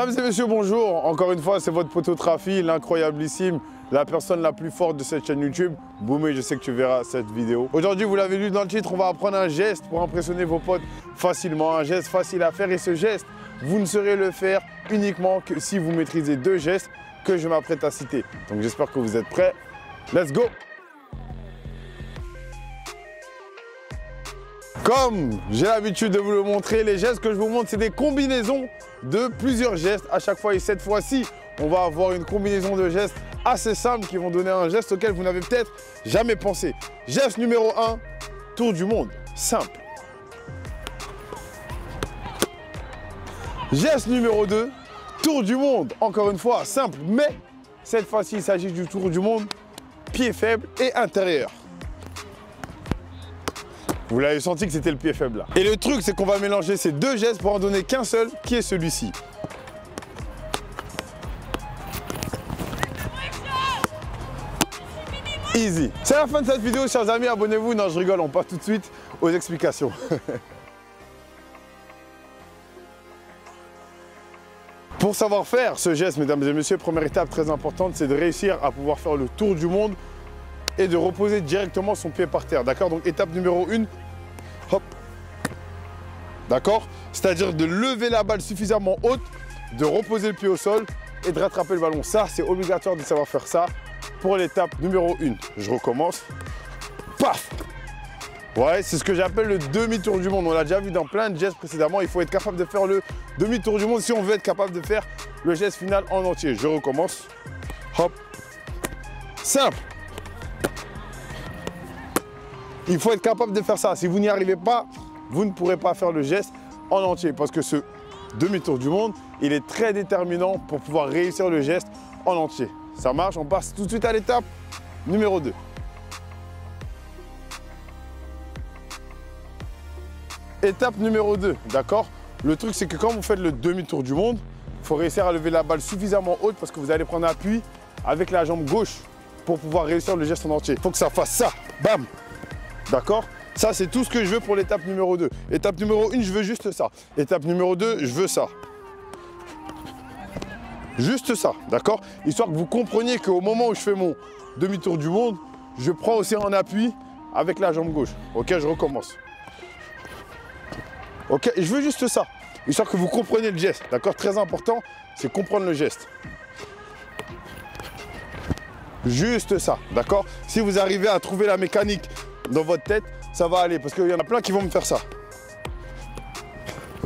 Mesdames et messieurs, bonjour. Encore une fois, c'est votre poteau Trafi, l'incroyablissime, la personne la plus forte de cette chaîne YouTube. Boumé, je sais que tu verras cette vidéo. Aujourd'hui, vous l'avez lu dans le titre, on va apprendre un geste pour impressionner vos potes facilement. Un geste facile à faire et ce geste, vous ne saurez le faire uniquement que si vous maîtrisez deux gestes que je m'apprête à citer. Donc j'espère que vous êtes prêts. Let's go! Comme j'ai l'habitude de vous le montrer, les gestes que je vous montre, c'est des combinaisons de plusieurs gestes à chaque fois. Et cette fois-ci, on va avoir une combinaison de gestes assez simples qui vont donner un geste auquel vous n'avez peut-être jamais pensé. Geste numéro 1, tour du monde, simple. Geste numéro 2, tour du monde, encore une fois, simple. Mais cette fois-ci, il s'agit du tour du monde, pied faible et intérieur. Vous l'avez senti que c'était le pied faible là. Et le truc, c'est qu'on va mélanger ces deux gestes pour en donner qu'un seul, qui est celui-ci. Easy. C'est la fin de cette vidéo, chers amis. Abonnez-vous. Non, je rigole, on passe tout de suite aux explications. Pour savoir faire ce geste, mesdames et messieurs, première étape très importante, c'est de réussir à pouvoir faire le tour du monde et de reposer directement son pied par terre, d'accord? Donc étape numéro 1, hop, d'accord? C'est-à-dire de lever la balle suffisamment haute, de reposer le pied au sol et de rattraper le ballon. Ça, c'est obligatoire de savoir faire ça pour l'étape numéro 1. Je recommence, paf! Ouais, c'est ce que j'appelle le demi-tour du monde. On l'a déjà vu dans plein de gestes précédemment. Il faut être capable de faire le demi-tour du monde si on veut être capable de faire le geste final en entier. Je recommence, hop, simple. Il faut être capable de faire ça. Si vous n'y arrivez pas, vous ne pourrez pas faire le geste en entier parce que ce demi-tour du monde, il est très déterminant pour pouvoir réussir le geste en entier. Ça marche, on passe tout de suite à l'étape numéro 2. Étape numéro 2, d'accord? Le truc, c'est que quand vous faites le demi-tour du monde, il faut réussir à lever la balle suffisamment haute parce que vous allez prendre appui avec la jambe gauche pour pouvoir réussir le geste en entier. Il faut que ça fasse ça, bam! D'accord? Ça, c'est tout ce que je veux pour l'étape numéro 2. Étape numéro 1, je veux juste ça. Étape numéro 2, je veux ça. Juste ça, d'accord? Histoire que vous compreniez qu'au moment où je fais mon demi-tour du monde, je prends aussi en appui avec la jambe gauche. Ok, je recommence. Ok, je veux juste ça. Histoire que vous compreniez le geste, d'accord? Très important, c'est comprendre le geste. Juste ça, d'accord? Si vous arrivez à trouver la mécanique dans votre tête, ça va aller parce qu'il y en a plein qui vont me faire ça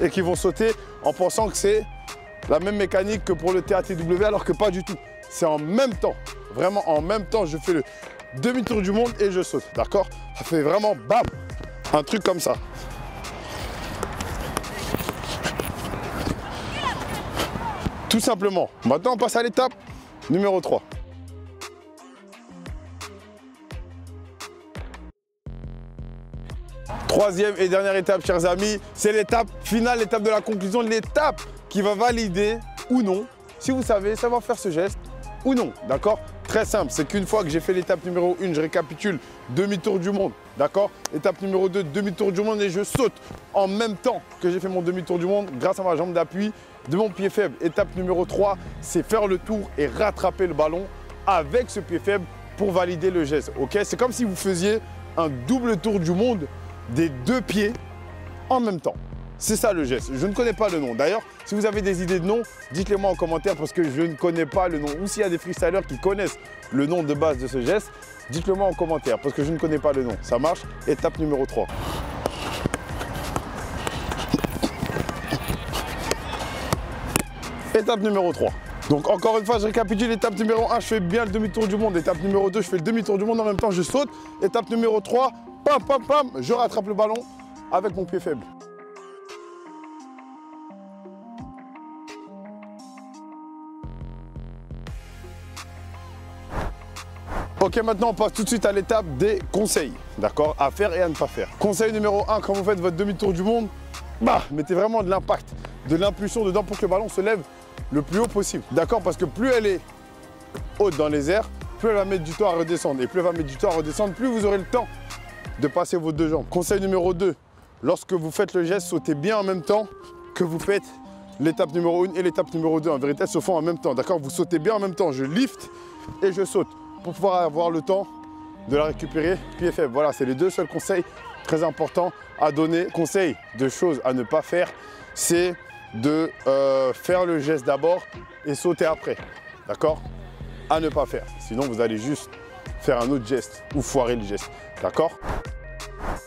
et qui vont sauter en pensant que c'est la même mécanique que pour le TATW alors que pas du tout. C'est en même temps, vraiment en même temps, je fais le demi-tour du monde et je saute, d'accord? Ça fait vraiment bam, un truc comme ça. Tout simplement. Maintenant, on passe à l'étape numéro 3. Troisième et dernière étape, chers amis, c'est l'étape finale, l'étape de la conclusion, l'étape qui va valider ou non si vous savez savoir faire ce geste ou non, d'accord? Très simple, c'est qu'une fois que j'ai fait l'étape numéro 1, je récapitule, demi-tour du monde, d'accord? Étape numéro 2, demi-tour du monde et je saute en même temps que j'ai fait mon demi-tour du monde grâce à ma jambe d'appui de mon pied faible. Étape numéro 3, c'est faire le tour et rattraper le ballon avec ce pied faible pour valider le geste, ok? C'est comme si vous faisiez un double tour du monde des deux pieds en même temps. C'est ça le geste. Je ne connais pas le nom. D'ailleurs, si vous avez des idées de nom, dites-les moi en commentaire parce que je ne connais pas le nom. Ou s'il y a des freestylers qui connaissent le nom de base de ce geste, dites-le moi en commentaire parce que je ne connais pas le nom. Ça marche? Étape numéro 3. Étape numéro 3. Donc encore une fois, je récapitule. Étape numéro 1, je fais bien le demi-tour du monde. Étape numéro 2, je fais le demi-tour du monde en même temps, je saute. Étape numéro 3, pam, pam, pam, je rattrape le ballon avec mon pied faible. Ok, maintenant on passe tout de suite à l'étape des conseils, d'accord? À faire et à ne pas faire. Conseil numéro 1, quand vous faites votre demi-tour du monde, bah, mettez vraiment de l'impact, de l'impulsion dedans pour que le ballon se lève le plus haut possible, d'accord? Parce que plus elle est haute dans les airs, plus elle va mettre du temps à redescendre. Et plus elle va mettre du temps à redescendre, plus vous aurez le temps de passer vos deux jambes. Conseil numéro 2, lorsque vous faites le geste, sautez bien en même temps que vous faites l'étape numéro 1 et l'étape numéro 2 en vérité se font en même temps, d'accord? Vous sautez bien en même temps, je lift et je saute pour pouvoir avoir le temps de la récupérer pied faible. Voilà, c'est les deux seuls conseils très importants à donner. Conseil de choses à ne pas faire, c'est de faire le geste d'abord et sauter après, d'accord? À ne pas faire, sinon vous allez juste faire un autre geste ou foirer le geste, d'accord?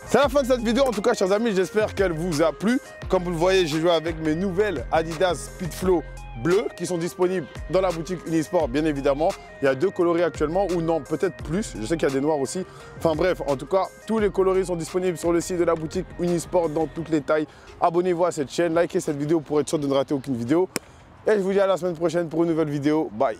C'est la fin de cette vidéo en tout cas chers amis, j'espère qu'elle vous a plu. Comme vous le voyez, j'ai joué avec mes nouvelles Adidas Speedflow bleues qui sont disponibles dans la boutique Unisport bien évidemment. Il y a 2 coloris actuellement ou non, peut-être plus, je sais qu'il y a des noirs aussi. Enfin bref, en tout cas, tous les coloris sont disponibles sur le site de la boutique Unisport dans toutes les tailles. Abonnez-vous à cette chaîne, likez cette vidéo pour être sûr de ne rater aucune vidéo. Et je vous dis à la semaine prochaine pour une nouvelle vidéo. Bye!